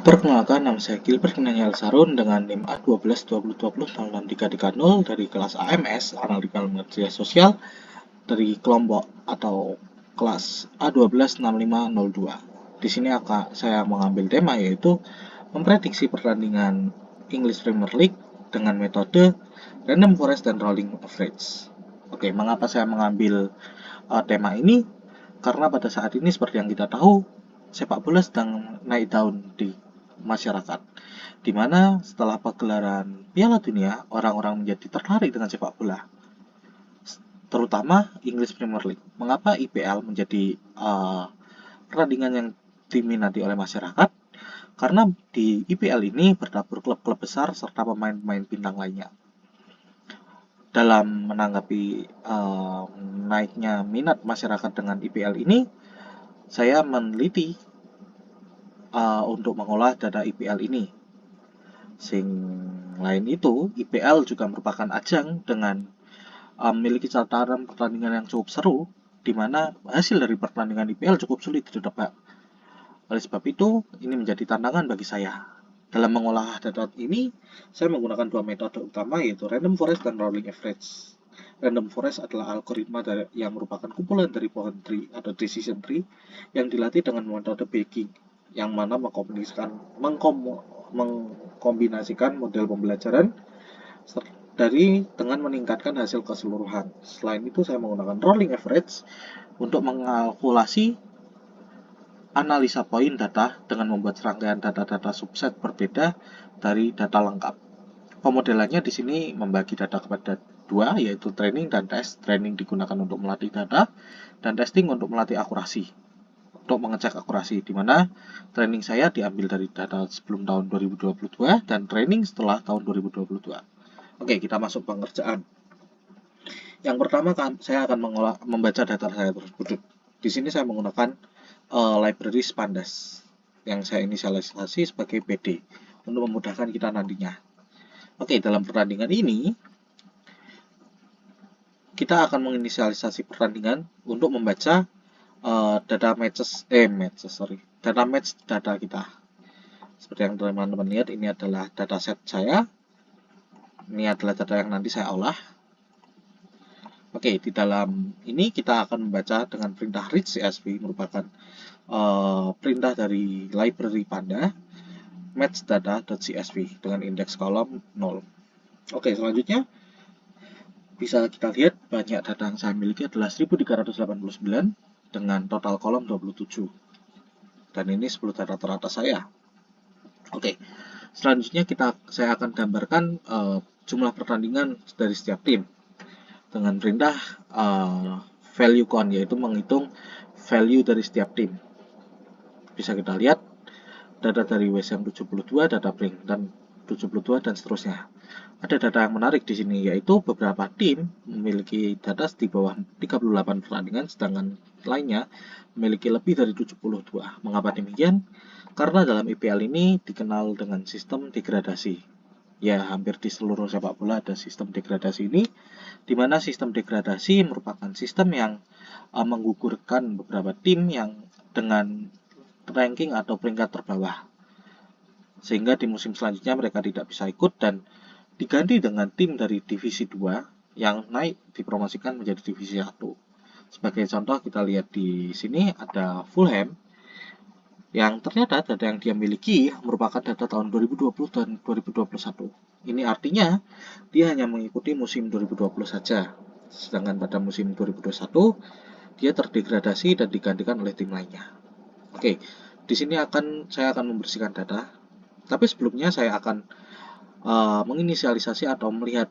Perkenalkan, nama saya Gilbert Nanyal Sarun dengan NIM A1220200630 dari kelas AMS, Analytical Media Sosial, dari kelompok atau kelas A126502. Di sini saya mengambil tema yaitu memprediksi pertandingan English Premier League dengan metode Random Forest dan Rolling Average. Oke, mengapa saya mengambil tema ini? Karena pada saat ini seperti yang kita tahu, sepak bola sedang naik daun di masyarakat, di mana setelah pagelaran Piala Dunia, orang-orang menjadi tertarik dengan sepak bola, terutama English Premier League. Mengapa IPL menjadi pertandingan yang diminati oleh masyarakat? Karena di IPL ini bertabur klub-klub besar serta pemain-pemain bintang lainnya. Dalam menanggapi naiknya minat masyarakat dengan IPL ini, saya meneliti untuk mengolah data IPL ini. Selain itu, IPL juga merupakan ajang dengan memiliki catatan pertandingan yang cukup seru, di mana hasil dari pertandingan IPL cukup sulit ditebak. Oleh sebab itu, ini menjadi tantangan bagi saya. Dalam mengolah data ini, saya menggunakan dua metode utama, yaitu Random Forest dan Rolling Average. Random Forest adalah algoritma yang merupakan kumpulan dari pohon tree atau decision tree yang dilatih dengan metode bagging, yang mana mengkombinasikan model pembelajaran dengan meningkatkan hasil keseluruhan. Selain itu, saya menggunakan rolling average untuk mengalkulasi analisa poin data dengan membuat serangkaian data-data subset berbeda dari data lengkap. Pemodelannya di sini membagi data kepada dua, yaitu training dan test. Training digunakan untuk melatih data dan testing untuk melatih akurasi, untuk mengecek akurasi, di mana training saya diambil dari data sebelum tahun 2022 dan training setelah tahun 2022. Oke, kita masuk pengerjaan. Yang pertama saya akan membaca data saya tersebut. Di sini saya menggunakan library Pandas yang saya inisialisasi sebagai PD untuk memudahkan kita nantinya. Oke, dalam pertandingan ini kita akan menginisialisasi pertandingan untuk membaca data match data kita. Seperti yang teman-teman lihat, ini adalah dataset saya. Ini adalah data yang nanti saya olah. Oke, di dalam ini kita akan membaca dengan perintah read CSV, merupakan perintah dari library Panda matchdata.csv dengan indeks kolom 0. Oke, selanjutnya bisa kita lihat banyak data yang saya miliki adalah 1389 dengan total kolom 27. Dan ini 10 data teratas saya. Oke, selanjutnya saya akan gambarkan jumlah pertandingan dari setiap tim dengan perintah value count, yaitu menghitung value dari setiap tim. Bisa kita lihat data dari WSM 72, data Brink dan 72 dan seterusnya. Ada data yang menarik di sini, yaitu beberapa tim memiliki data di bawah 38 pertandingan, sedangkan lainnya memiliki lebih dari 72. Mengapa demikian? Karena dalam IPL ini dikenal dengan sistem degradasi. Ya, hampir di seluruh sepak bola ada sistem degradasi ini, di mana sistem degradasi merupakan sistem yang menggugurkan beberapa tim yang dengan ranking atau peringkat terbawah, sehingga di musim selanjutnya mereka tidak bisa ikut dan diganti dengan tim dari divisi 2 yang naik dipromosikan menjadi divisi 1. Sebagai contoh, kita lihat di sini ada Fulham yang ternyata data yang dia miliki merupakan data tahun 2020 dan 2021. Ini artinya dia hanya mengikuti musim 2020 saja, sedangkan pada musim 2021 dia terdegradasi dan digantikan oleh tim lainnya. Oke, di sini saya akan membersihkan data, tapi sebelumnya saya akan menginisialisasi atau melihat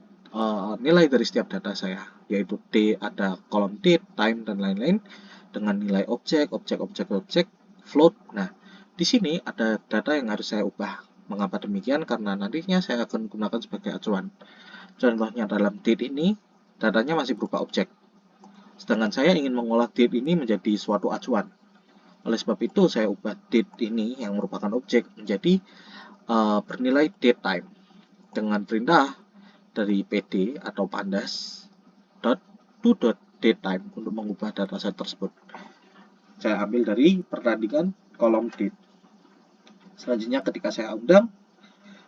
nilai dari setiap data saya, yaitu D, ada kolom date, time, dan lain-lain dengan nilai objek, float. Nah, di sini ada data yang harus saya ubah. Mengapa demikian? Karena nantinya saya akan gunakan sebagai acuan. Contohnya dalam date ini, datanya masih berupa objek. Sedangkan saya ingin mengolah date ini menjadi suatu acuan. Oleh sebab itu, saya ubah date ini yang merupakan objek menjadi bernilai date time dengan perintah dari PD atau pandas .to.datetime untuk mengubah dataset tersebut. Saya ambil dari pertandingan kolom date. Selanjutnya ketika saya undang,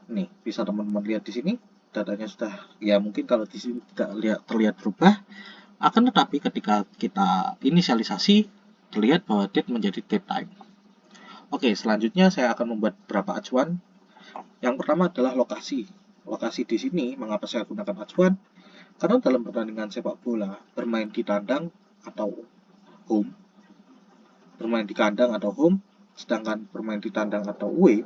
nih bisa teman-teman lihat di sini datanya sudah, ya mungkin kalau di sini tidak terlihat berubah, akan tetapi ketika kita inisialisasi terlihat bahwa date menjadi date time. Oke, selanjutnya saya akan membuat beberapa acuan. Yang pertama adalah lokasi. Lokasi di sini mengapa saya gunakan acuan? Karena dalam pertandingan sepak bola bermain di tandang atau home, bermain di kandang atau home, sedangkan bermain di tandang atau away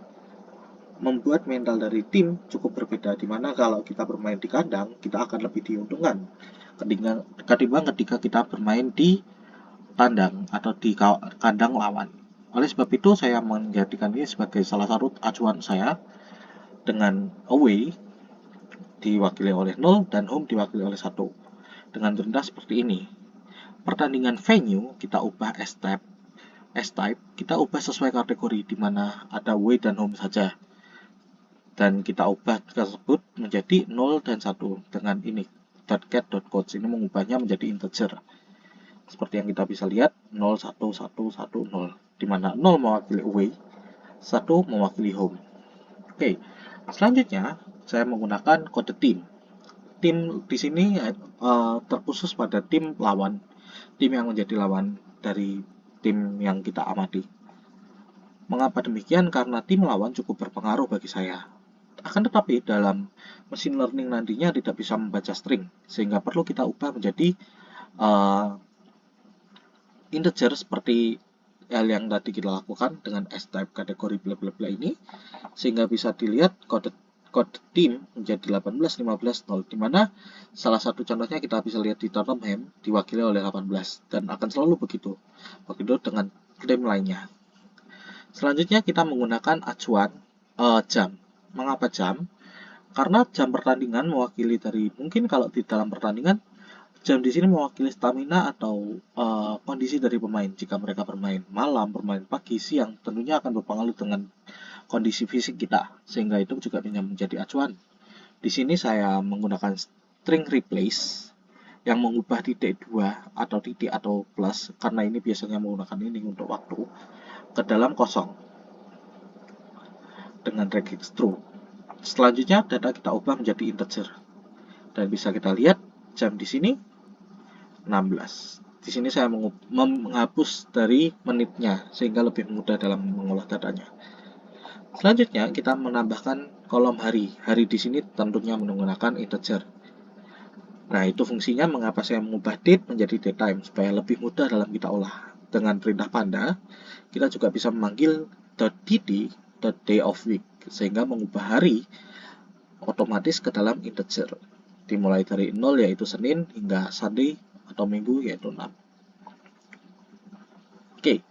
membuat mental dari tim cukup berbeda, dimana kalau kita bermain di kandang kita akan lebih diuntungkan ketimbang ketika kita bermain di tandang atau di kandang lawan. Oleh sebab itu saya menjadikan ini sebagai salah satu acuan saya, dengan away diwakili oleh 0 dan home diwakili oleh 1 dengan perintah seperti ini. Pertandingan venue kita ubah S-type kita ubah sesuai kategori, dimana ada away dan home saja, dan kita ubah tersebut menjadi 0 dan 1 dengan ini .get.codes. Ini mengubahnya menjadi integer seperti yang kita bisa lihat 0 1 1 1 0, dimana 0 mewakili away, 1 mewakili home. Oke, selanjutnya saya menggunakan kode tim. Tim di sini terkhusus pada tim lawan, tim yang menjadi lawan dari tim yang kita amati. Mengapa demikian? Karena tim lawan cukup berpengaruh bagi saya. Akan tetapi dalam machine learning nantinya tidak bisa membaca string, sehingga perlu kita ubah menjadi integer seperti yang tadi kita lakukan dengan S-type kategori bla bla bla ini, sehingga bisa dilihat kode tim menjadi 18, 15, 0, dimana salah satu contohnya kita bisa lihat di Tottenham diwakili oleh 18, dan akan selalu begitu dengan klaim lainnya. Selanjutnya kita menggunakan acuan jam. Mengapa jam? Karena jam pertandingan mewakili dari, mungkin kalau di dalam pertandingan jam di sini mewakili stamina atau kondisi dari pemain. Jika mereka bermain malam, bermain pagi, siang, tentunya akan berpengaruh dengan kondisi fisik kita, sehingga itu juga bisa menjadi acuan. Di sini saya menggunakan string replace yang mengubah titik 2 atau titik atau plus, karena ini biasanya menggunakan ini untuk waktu, ke dalam kosong dengan regex true. Selanjutnya data kita ubah menjadi integer, dan bisa kita lihat jam di sini 16. Di sini saya menghapus dari menitnya sehingga lebih mudah dalam mengolah datanya. Selanjutnya kita menambahkan kolom hari. Hari di sini tentunya menggunakan integer. Nah, itu fungsinya mengapa saya mengubah date menjadi date time supaya lebih mudah dalam kita olah. Dengan perintah panda, kita juga bisa memanggil .dd .day of week sehingga mengubah hari otomatis ke dalam integer, dimulai dari 0 yaitu Senin hingga Sunday atau Minggu yaitu 6. Oke,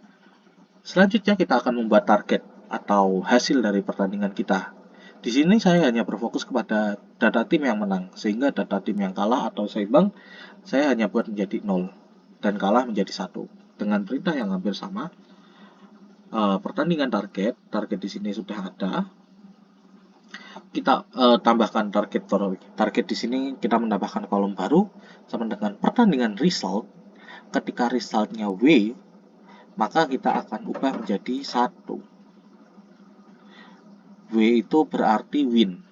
selanjutnya kita akan membuat target atau hasil dari pertandingan kita. Di sini saya hanya berfokus kepada data tim yang menang, sehingga data tim yang kalah atau seimbang saya hanya buat menjadi 0 dan kalah menjadi 1 dengan perintah yang hampir sama. Pertandingan target di sini sudah ada. Kita tambahkan target di sini, kita menambahkan kolom baru sama dengan pertandingan result. Ketika resultnya W, maka kita akan ubah menjadi 1. W itu berarti win.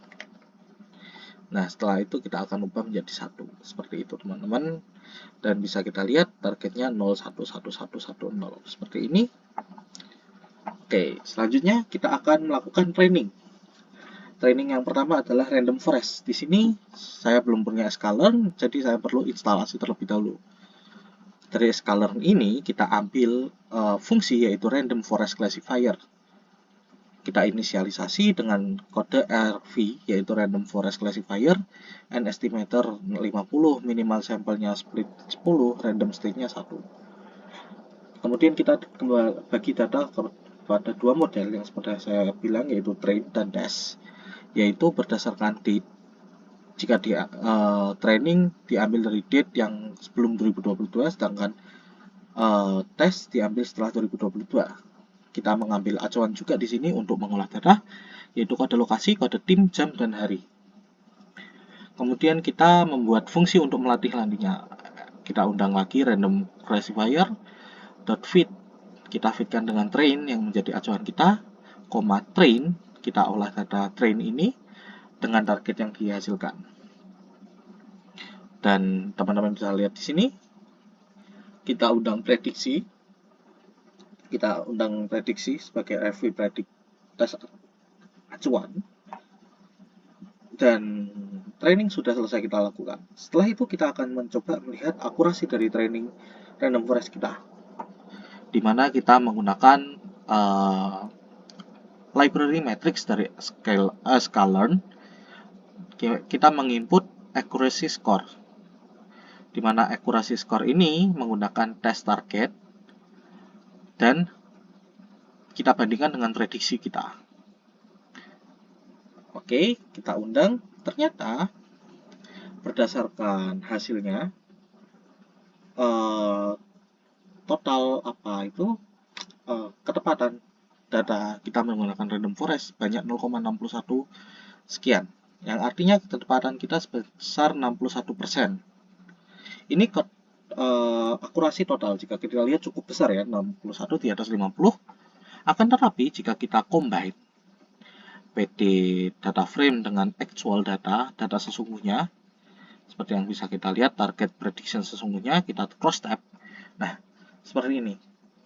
Nah, setelah itu kita akan ubah menjadi 1 seperti itu teman-teman, dan bisa kita lihat targetnya 0111110 seperti ini. Oke, selanjutnya kita akan melakukan training. Training yang pertama adalah random forest. Di sini saya belum punya sklearn, jadi saya perlu instalasi terlebih dahulu. Dari sklearn ini kita ambil fungsi yaitu random forest classifier. Kita inisialisasi dengan kode RV yaitu random forest classifier, and estimator 50, minimal sampelnya split 10, random state-nya 1. Kemudian kita bagi data kepada dua model yang seperti saya bilang yaitu train dan test, yaitu berdasarkan date. Jika training diambil dari date yang sebelum 2022, sedangkan tes diambil setelah 2022. Kita mengambil acuan juga di sini untuk mengolah data, yaitu kode lokasi, kode tim, jam, dan hari. Kemudian kita membuat fungsi untuk melatih nantinya. Kita undang lagi random classifier .fit. Kita fitkan dengan train yang menjadi acuan kita, train, kita olah data train ini dengan target yang dihasilkan. Dan teman-teman bisa lihat di sini, kita undang prediksi sebagai review predik tes acuan, dan training sudah selesai kita lakukan. Setelah itu kita akan mencoba melihat akurasi dari training random forest kita, di mana kita menggunakan library matrix dari sklearn. Kita menginput accuracy score, di mana accuracy score ini menggunakan test target dan kita bandingkan dengan prediksi kita. Oke, kita undang. Ternyata berdasarkan hasilnya total ketepatan data kita menggunakan random forest banyak 0,61 sekian, yang artinya ketepatan kita sebesar 61%. Ini akurasi total jika kita lihat cukup besar ya, 61 di atas 50. Akan tetapi jika kita combine PD data frame dengan actual data sesungguhnya, seperti yang bisa kita lihat target prediction sesungguhnya, kita cross tab. Nah, seperti ini.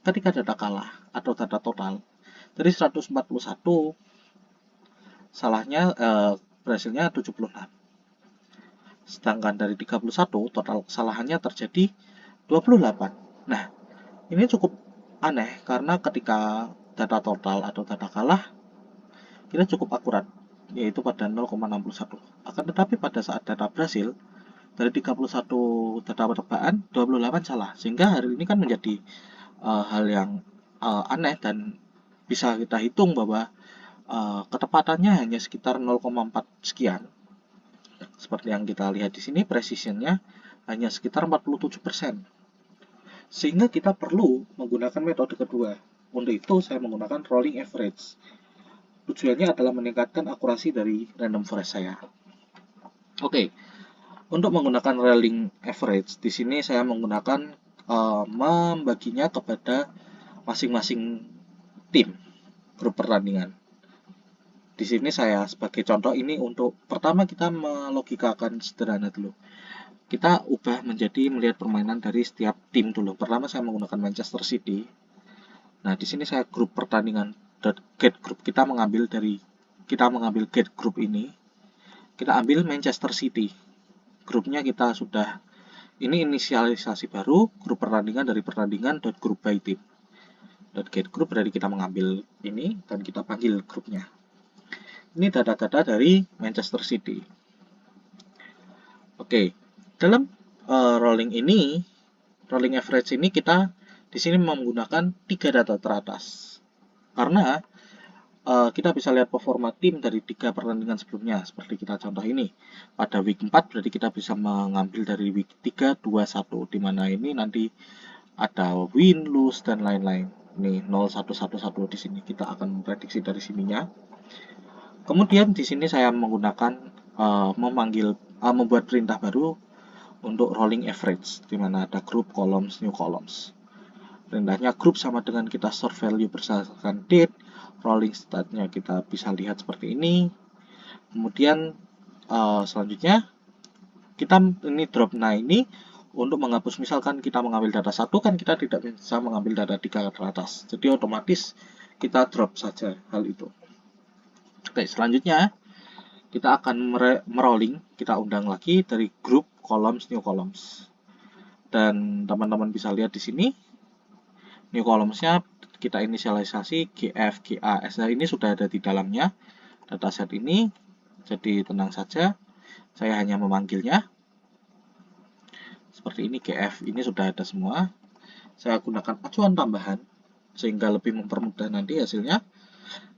Ketika data kalah atau data total dari 141, salahnya berhasilnya 76. Sedangkan dari 31 total kesalahannya terjadi 28. Nah, ini cukup aneh karena ketika data total atau data kalah kita cukup akurat, yaitu pada 0,61. Akan tetapi pada saat data berhasil, dari 31 data percobaan 28 salah, sehingga hari ini kan menjadi hal yang aneh dan bisa kita hitung bahwa ketepatannya hanya sekitar 0,4 sekian. Seperti yang kita lihat di sini, precisionnya hanya sekitar 47%. Sehingga kita perlu menggunakan metode kedua. Untuk itu saya menggunakan rolling average. Tujuannya adalah meningkatkan akurasi dari random forest saya. Oke, untuk menggunakan rolling average, di sini saya menggunakan membaginya kepada masing-masing tim, grup pertandingan. Di sini saya sebagai contoh ini untuk pertama kita melogikakan sederhana dulu. Kita ubah menjadi melihat permainan dari setiap tim dulu. Pertama saya menggunakan Manchester City. Nah, di sini saya grup pertandingan get group, kita mengambil get group ini. Kita ambil Manchester City. Grupnya kita sudah, ini inisialisasi baru, grup pertandingan dari pertandingan .group by team. .get group berarti kita mengambil ini dan kita panggil grupnya. Ini data-data dari Manchester City. Oke, dalam rolling average ini kita di sini menggunakan 3 data teratas. Karena kita bisa lihat performa tim dari 3 pertandingan sebelumnya, seperti kita contoh ini. Pada week 4 berarti kita bisa mengambil dari week 3, 2, 1, di mana ini nanti ada win, lose, dan lain-lain. Ini 0, 1, 1, 1 di sini. Kita akan memprediksi dari sininya. Kemudian di sini saya menggunakan membuat perintah baru untuk rolling average, di mana ada group, columns, new columns. Perintahnya group sama dengan kita store value berdasarkan date, rolling statnya kita bisa lihat seperti ini. Kemudian selanjutnya kita ini drop. Nah, ini untuk menghapus, misalkan kita mengambil data 1 kan kita tidak bisa mengambil data 3 ke atas, jadi otomatis kita drop saja hal itu. Oke, selanjutnya kita akan merolling, kita undang lagi dari group, columns, new columns. Dan teman-teman bisa lihat di sini new columns-nya kita inisialisasi GF, GA, SH ini sudah ada di dalamnya dataset ini, jadi tenang saja, saya hanya memanggilnya seperti ini. GF ini sudah ada semua. Saya gunakan acuan tambahan sehingga lebih mempermudah nanti hasilnya,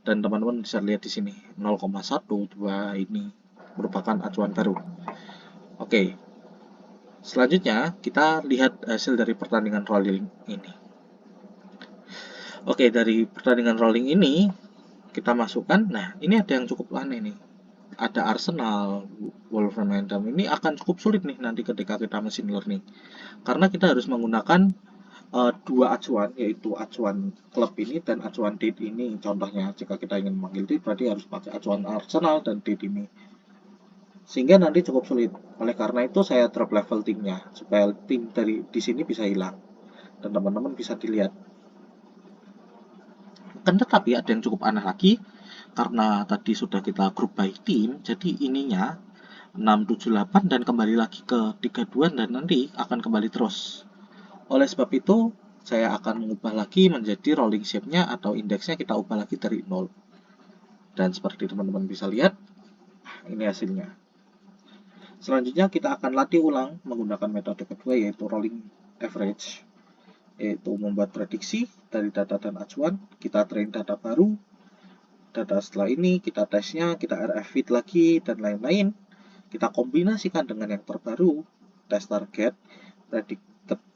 dan teman-teman bisa lihat di sini 0,12 ini merupakan acuan baru. Oke, selanjutnya kita lihat hasil dari pertandingan rolling ini. Oke, dari pertandingan rolling ini kita masukkan. Nah, ini ada yang cukup aneh nih. Ada Arsenal, Wolverhampton. Ini akan cukup sulit nih nanti ketika kita machine learning, karena kita harus menggunakan dua acuan, yaitu acuan klub ini dan acuan date ini. Contohnya jika kita ingin memanggil date berarti harus pakai acuan Arsenal dan date ini, sehingga nanti cukup sulit. Oleh karena itu saya drop level timnya supaya tim dari di sini bisa hilang dan teman-teman bisa dilihat. Kan tetapi ada yang cukup aneh lagi, karena tadi sudah kita grup by tim, jadi ininya 678 dan kembali lagi ke 32 dan nanti akan kembali terus. Oleh sebab itu, saya akan mengubah lagi menjadi rolling shape-nya atau indeksnya kita ubah lagi dari 0. Dan seperti teman-teman bisa lihat, ini hasilnya. Selanjutnya kita akan latih ulang menggunakan metode kedua, yaitu rolling average, yaitu membuat prediksi dari data dan acuan. Kita train data baru, data setelah ini kita tesnya, kita RF fit lagi, dan lain-lain. Kita kombinasikan dengan yang terbaru, tes target,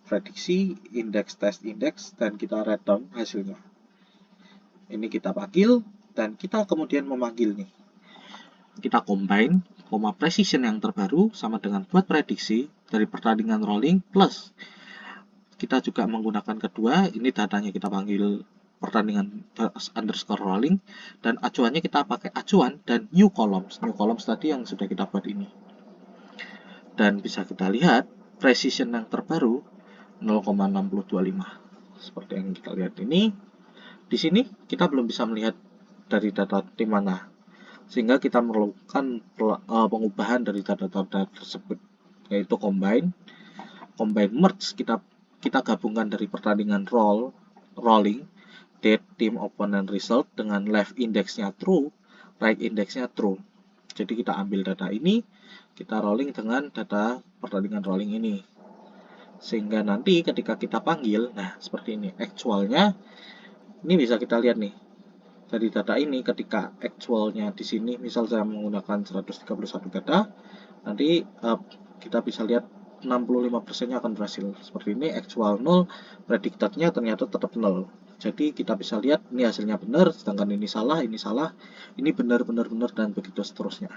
prediksi, indeks, test indeks, dan kita return hasilnya. Ini kita panggil, dan kita kemudian memanggil nih. Kita combine, precision yang terbaru sama dengan buat prediksi dari pertandingan rolling, plus kita juga menggunakan kedua, ini datanya kita panggil pertandingan underscore rolling, dan acuannya kita pakai acuan dan new columns tadi yang sudah kita buat ini. Dan bisa kita lihat precision yang terbaru 0,6025 seperti yang kita lihat ini. Di sini kita belum bisa melihat dari data tim mana, sehingga kita memerlukan pengubahan dari data-data tersebut, yaitu combine merge. Kita gabungkan dari pertandingan rolling, date, team, opponent, result dengan left indexnya true, right indexnya true. Jadi kita ambil data ini, kita rolling dengan data pertandingan rolling ini, sehingga nanti ketika kita panggil, nah seperti ini actualnya. Ini bisa kita lihat nih dari data ini, ketika actualnya di sini misal saya menggunakan 131 data, nanti kita bisa lihat 65%-nya akan berhasil. Seperti ini, actual 0, predicted-nya ternyata tetap 0. Jadi kita bisa lihat ini hasilnya benar, sedangkan ini salah, ini benar, dan begitu seterusnya.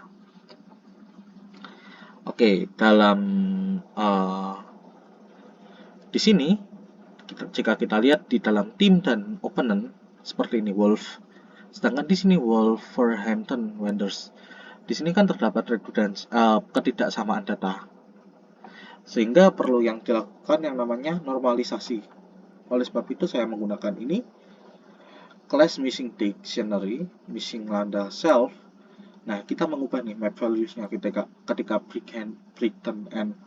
Oke, dalam di sini jika kita lihat di dalam tim dan opponent seperti ini Wolf, sedangkan di sini Wolverhampton Wanderers. Di sini kan terdapat redundansi, ketidaksamaan data, sehingga perlu yang dilakukan yang namanya normalisasi. Oleh sebab itu saya menggunakan ini, class missing dictionary, missing lambda self. Nah, kita mengubah nih map values-nya ketika Brighton and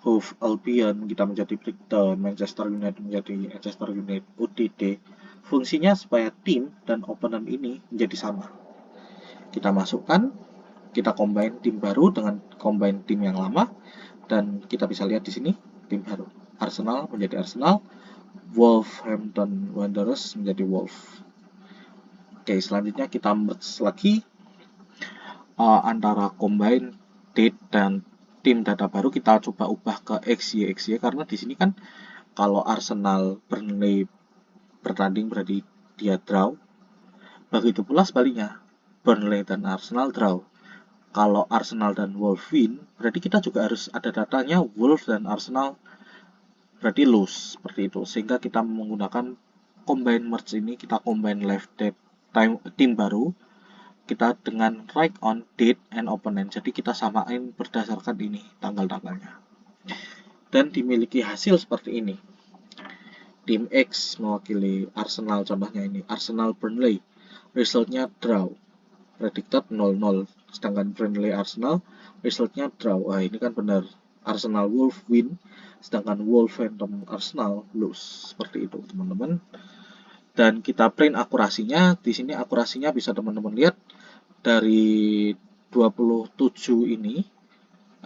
Hove Albion kita menjadi Brighton, Manchester United menjadi Manchester United UDD. Fungsinya supaya tim dan opponent ini menjadi sama. Kita masukkan, kita combine tim baru dengan combine tim yang lama, dan kita bisa lihat di sini tim baru. Arsenal menjadi Arsenal, Wolverhampton Wanderers menjadi Wolf. Oke, selanjutnya kita merge lagi antara combine date dan tim data baru. Kita coba ubah ke XY karena di sini kan kalau Arsenal Burnley bertanding berarti dia draw. Begitu pula sebaliknya, Burnley dan Arsenal draw. Kalau Arsenal dan Wolves win, berarti kita juga harus ada datanya Wolves dan Arsenal berarti lose, seperti itu. Sehingga kita menggunakan combine merge ini, kita combine left date tim baru, kita dengan right on date and opponent. Jadi kita samain berdasarkan ini tanggal-tanggalnya. Dan dimiliki hasil seperti ini. Tim X mewakili Arsenal, contohnya ini Arsenal Burnley. Resultnya draw. Predicted 0-0. Sedangkan Burnley Arsenal resultnya draw. Wah, ini kan benar. Arsenal Wolf win, sedangkan Wolverhampton Arsenal lose. Seperti itu, teman-teman. Dan kita print akurasinya. Di sini akurasinya bisa teman-teman lihat dari 27 ini,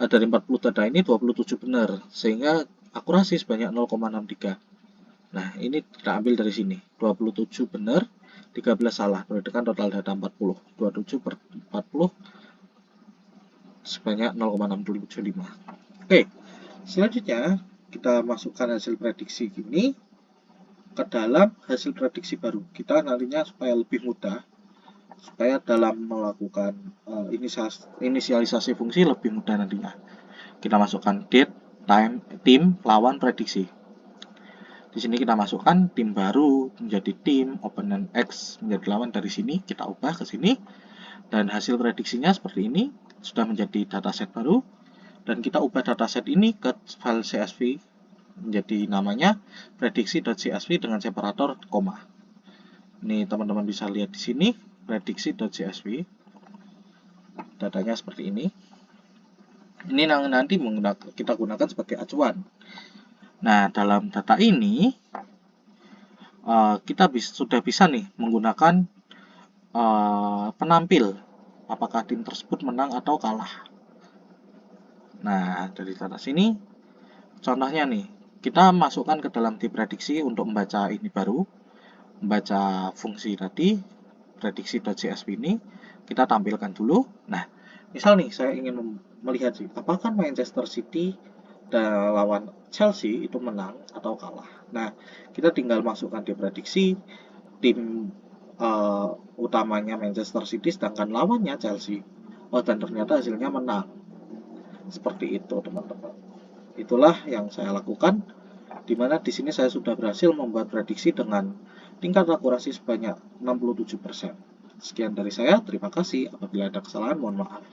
dari 40 data ini 27 benar, sehingga akurasi sebanyak 0,63. Nah, ini kita ambil dari sini. 27 benar, 13 salah. Berarti kan total data 40. 27 per 40 sebanyak 0,675. Oke, selanjutnya kita masukkan hasil prediksi ini ke dalam hasil prediksi baru. Kita nantinya supaya lebih mudah, supaya dalam melakukan inisialisasi fungsi lebih mudah nantinya. Kita masukkan date, time, tim, lawan, prediksi. Di sini kita masukkan tim baru menjadi tim, opponent X menjadi lawan, dari sini kita ubah ke sini, dan hasil prediksinya seperti ini, sudah menjadi dataset baru, dan kita ubah dataset ini ke file CSV menjadi namanya prediksi.csv dengan separator koma. Ini teman-teman bisa lihat di sini prediksi.csv, datanya seperti ini. Ini nanti kita gunakan sebagai acuan. Nah, dalam data ini kita sudah bisa nih menggunakan penampil apakah tim tersebut menang atau kalah. Nah, dari data sini contohnya nih, kita masukkan ke dalam tim prediksi untuk membaca ini baru, membaca fungsi tadi prediksi.csv ini, kita tampilkan dulu. Nah, misal nih saya ingin melihat sih apakah Manchester City dan lawan Chelsea itu menang atau kalah. Nah, kita tinggal masukkan di prediksi tim utamanya Manchester City sedangkan lawannya Chelsea. Oh, dan ternyata hasilnya menang. Seperti itu, teman-teman. Itulah yang saya lakukan, di mana di sini saya sudah berhasil membuat prediksi dengan tingkat akurasi sebanyak 67%. Sekian dari saya, terima kasih. Apabila ada kesalahan, mohon maaf.